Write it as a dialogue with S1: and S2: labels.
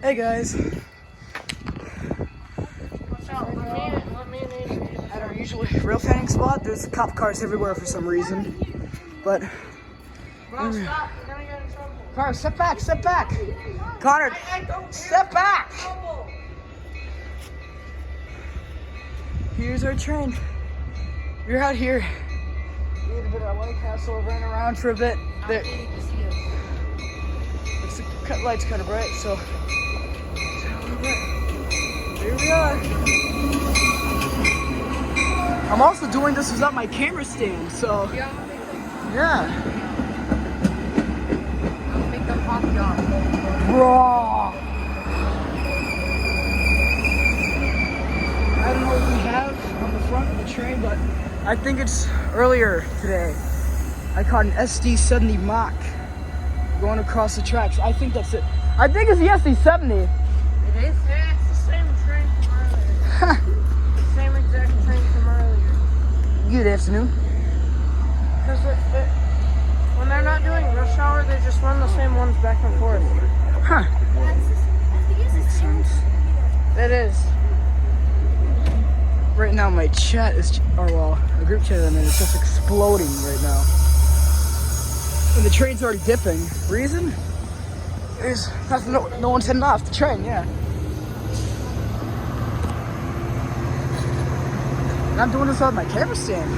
S1: Hey guys. At our usual rail fanning spot, there's cop cars everywhere for some reason. But
S2: Bro, stop. You're gonna get in trouble.
S1: Connor, step back, step back. Connor, step back. Here's our train. We're out here. We ate a bit of White Castle, ran around for a bit. There. The light's kind of bright, so here we are. I'm also doing this without my camera stand, so yeah.
S2: I'll make them pop you off.
S1: Bro. I don't know what we have on the front of the train, but I think it's earlier today. I caught an SD70 Mach going across the tracks. I think that's it. I think it's the SD70.
S2: It is? Yeah, it's the same train from earlier. The same exact train from earlier.
S1: Good afternoon.
S2: Because when they're not doing rush hour, they just run the same ones back and forth.
S1: Huh. Makes sense.
S2: It is.
S1: Right now my chat is, a group chat I'm in is just exploding right now. And the train's already dipping. Reason? There's nothing, no one's heading off the train, yeah. And I'm doing this on my camera stand.